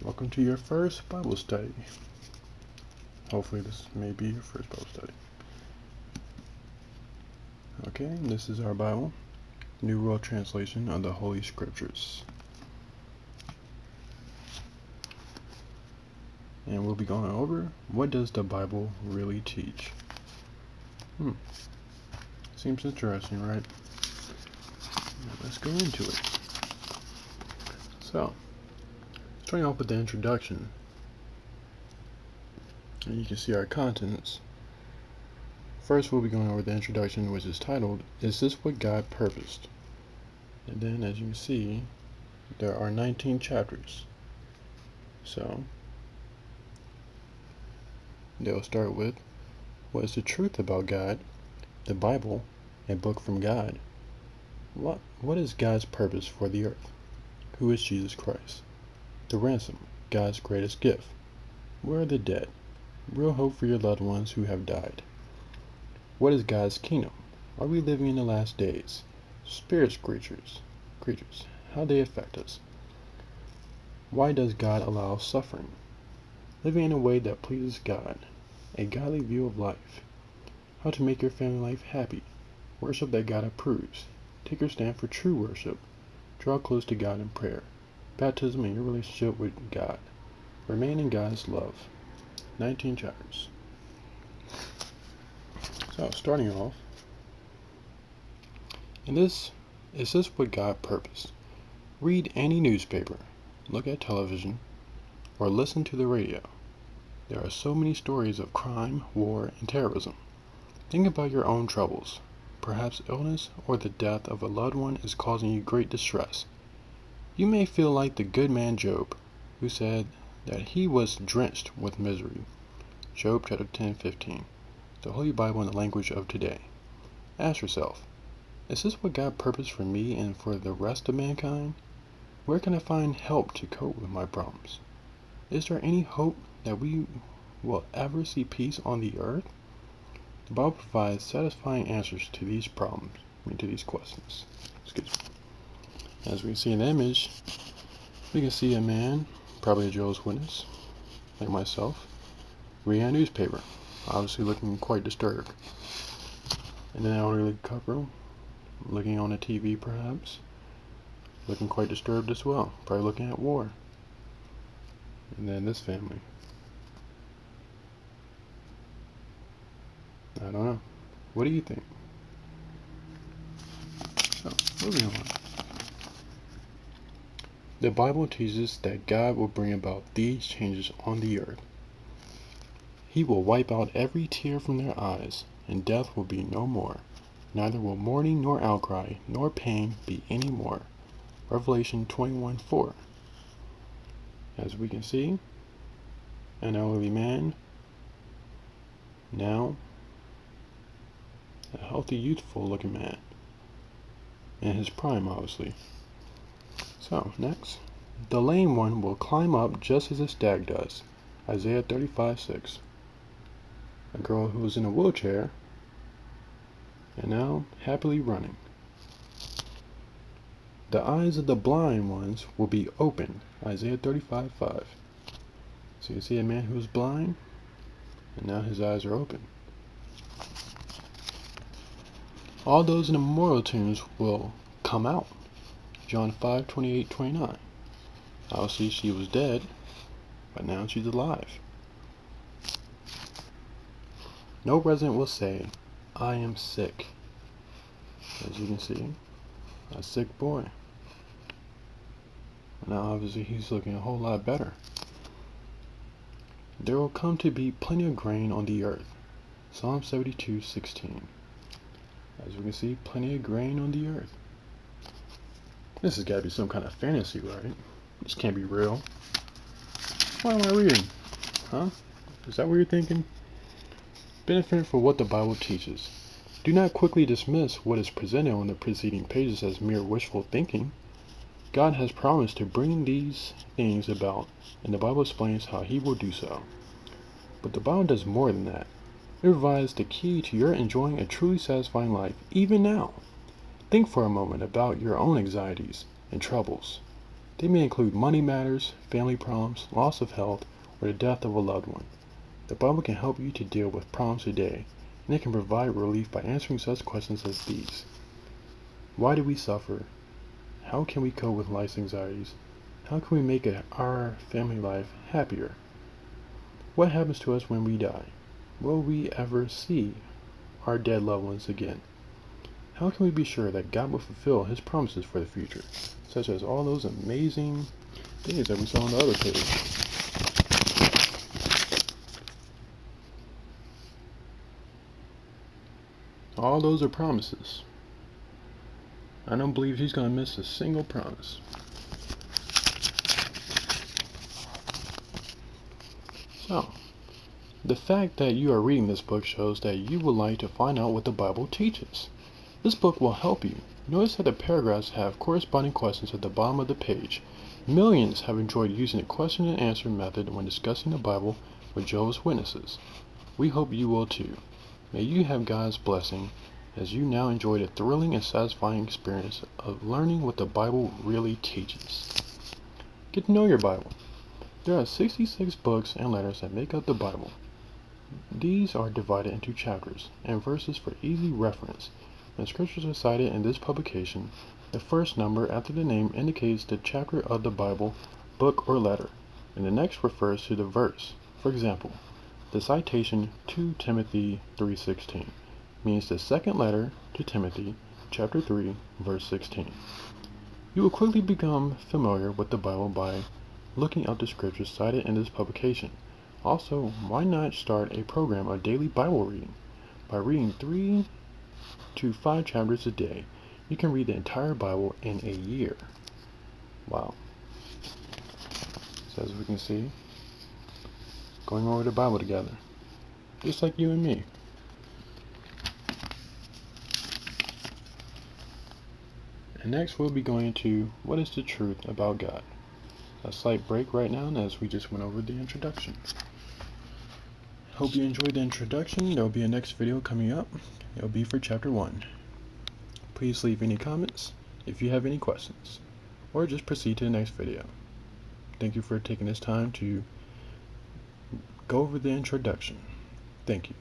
Welcome to your first Bible study. Hopefully this may be your first Bible study. Okay, this is our Bible, New World Translation of the Holy Scriptures. And we'll be going over, what does the Bible really teach? Seems interesting, right? Now let's go into it. So, starting off with the introduction, and you can see our contents. First, we'll be going over the introduction, which is titled, Is This What God Purposed? And then, as you can see, there are 19 chapters. So, they'll start with, what is the truth about God? The Bible, a book from God. What is God's purpose for the earth? Who is Jesus Christ? The ransom, God's greatest gift. Where are the dead? Real hope for your loved ones who have died. What is God's kingdom? Are we living in the last days? Spirits creatures, how they affect us. Why does God allow suffering? Living in a way that pleases God. A godly view of life. How to make your family life happy. Worship that God approves. Take your stand for true worship. Draw close to God in prayer. Baptism and your relationship with God. Remain in God's love. 19 chapters. So, starting off, is this what God purposed? Read any newspaper, look at television, or listen to the radio. There are so many stories of crime, war, and terrorism. Think about your own troubles. Perhaps illness or the death of a loved one is causing you great distress. You may feel like the good man Job, who said that he was drenched with misery. Job chapter 10:15. The Holy Bible in the language of today. Ask yourself, is this what God purposed for me and for the rest of mankind? Where can I find help to cope with my problems? Is there any hope that we will ever see peace on the earth? The Bible provides satisfying answers to these to these questions. As we can see in the image, we can see a man, probably a Jehovah's Witness, like myself, reading a newspaper, obviously looking quite disturbed. And then an elderly couple, looking on the TV perhaps, looking quite disturbed as well, probably looking at war. And then this family. I don't know. What do you think? So, moving on. The Bible teaches that God will bring about these changes on the earth. He will wipe out every tear from their eyes, and death will be no more. Neither will mourning nor outcry nor pain be any more. Revelation 21:4. As we can see, an elderly man, now a healthy, youthful looking man, in his prime obviously. So, next, the lame one will climb up just as a stag does. Isaiah 35:6. A girl who was in a wheelchair and now happily running. The eyes of the blind ones will be opened. Isaiah 35:5. So you see a man who was blind and now his eyes are open. All those in the memorial tombs will come out. John 5:28-29. Obviously she was dead, but now she's alive. No resident will say, I am sick. As you can see, a sick boy. Now obviously he's looking a whole lot better. There will come to be plenty of grain on the earth. Psalm 72:16. As we can see, plenty of grain on the earth. This has got to be some kind of fantasy, right? This can't be real. What am I reading? Huh? Is that what you're thinking? Benefit for what the Bible teaches. Do not quickly dismiss what is presented on the preceding pages as mere wishful thinking. God has promised to bring these things about, and the Bible explains how He will do so. But the Bible does more than that. It provides the key to your enjoying a truly satisfying life, even now. Think for a moment about your own anxieties and troubles. They may include money matters, family problems, loss of health, or the death of a loved one. The Bible can help you to deal with problems today, and it can provide relief by answering such questions as these. Why do we suffer? How can we cope with life's anxieties? How can we make our family life happier? What happens to us when we die? Will we ever see our dead loved ones again? How can we be sure that God will fulfill His promises for the future, such as all those amazing things that we saw on the other page? All those are promises. I don't believe He's going to miss a single promise. So, the fact that you are reading this book shows that you would like to find out what the Bible teaches. This book will help you. Notice that the paragraphs have corresponding questions at the bottom of the page. Millions have enjoyed using the question and answer method when discussing the Bible with Jehovah's Witnesses. We hope you will too. May you have God's blessing as you now enjoy the thrilling and satisfying experience of learning what the Bible really teaches. Get to know your Bible. There are 66 books and letters that make up the Bible. These are divided into chapters and verses for easy reference. When scriptures are cited in this publication, the first number after the name indicates the chapter of the Bible, book, or letter, and the next refers to the verse. For example, the citation 2 Timothy 3:16 means the second letter to Timothy, chapter 3, verse 16. You will quickly become familiar with the Bible by looking up the scriptures cited in this publication. Also, why not start a program of daily Bible reading? By reading 3 to 5 chapters a day, you can read the entire Bible in a year. Wow. So as we can see, going over the Bible together, just like you and me. And next we'll be going into what is the truth about God. A slight break right now as we just went over the introduction. Hope you enjoyed the introduction. There will be a next video coming up. It will be for chapter 1. Please leave any comments if you have any questions, or just proceed to the next video. Thank you for taking this time to go over the introduction. Thank you.